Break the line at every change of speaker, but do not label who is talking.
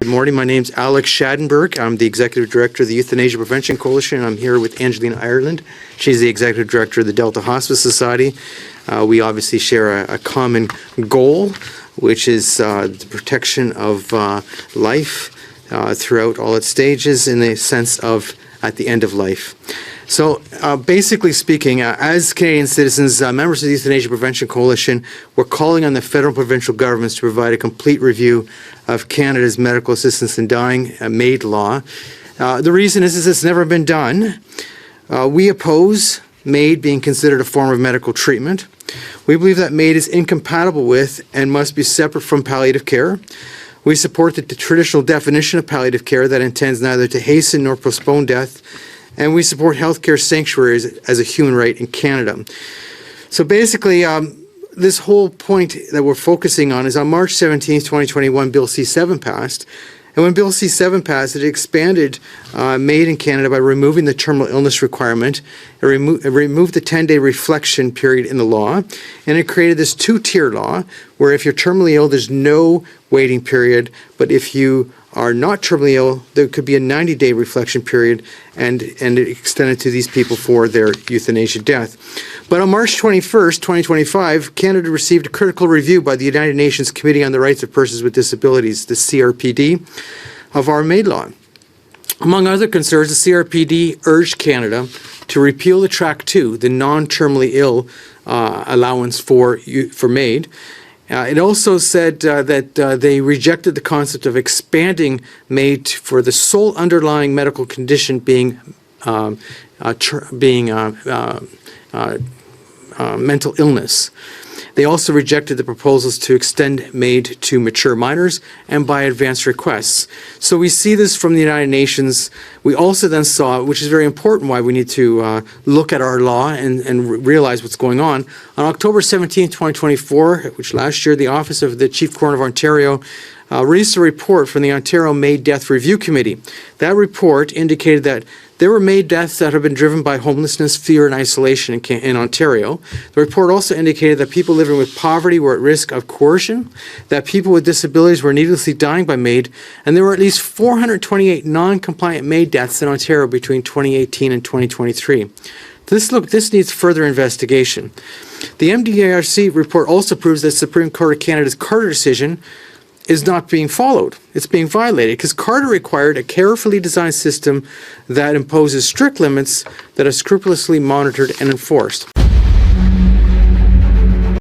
Good morning. My name's Alex Schadenberg. I'm the Executive Director of the Euthanasia Prevention Coalition. I'm here with Angelina Ireland. She's the Executive Director of the Delta Hospice Society. We obviously share a common goal, which is the protection of life throughout all its stages in the sense of at the end of life. So basically speaking, as Canadian citizens, members of the Euthanasia Prevention Coalition, we're calling on the federal and provincial governments to provide a complete review of Canada's medical assistance in dying MAID law. The reason is it's never been done. We oppose MAID being considered a form of medical treatment. We believe that MAID is incompatible with and must be separate from palliative care. We support the traditional definition of palliative care that intends neither to hasten nor postpone death, and we support healthcare sanctuaries as a human right in Canada. So basically, this whole point that we're focusing on is on March 17, 2021, Bill C-7 passed. And when Bill C-7 passed, it expanded MAID in Canada by removing the terminal illness requirement. It removed the 10-day reflection period in the law, and it created this two-tier law where if you're terminally ill, there's no waiting period, but if you are not terminally ill, there could be a 90-day reflection period, and it extended to these people for their euthanasia death. But on March 21st, 2025, Canada received a critical review by the United Nations Committee on the Rights of Persons with Disabilities, the CRPD, of our MAID law. Among other concerns, the CRPD urged Canada to repeal the Track 2, the non-terminally ill allowance for MAID. It also said that they rejected the concept of expanding MAID for the sole underlying medical condition being mental illness. They also rejected the proposals to extend MAID to mature minors and by advance requests. So we see this from the United Nations. We also then saw, which is very important why we need to look at our law and realize what's going on. On October 17, 2024, which last year the Office of the Chief Coroner of Ontario released a report from the Ontario MAID Death Review Committee. That report indicated that there were MAID deaths that have been driven by homelessness, fear, and isolation in Ontario. The report also indicated that people living with poverty were at risk of coercion, that people with disabilities were needlessly dying by MAID, and there were at least 428 non-compliant MAID deaths in Ontario between 2018 and 2023. This needs further investigation. The MDRC report also proves that Supreme Court of Canada's Carter decision is not being followed. It's being violated because Carter required a carefully designed system that imposes strict limits that are scrupulously monitored and enforced.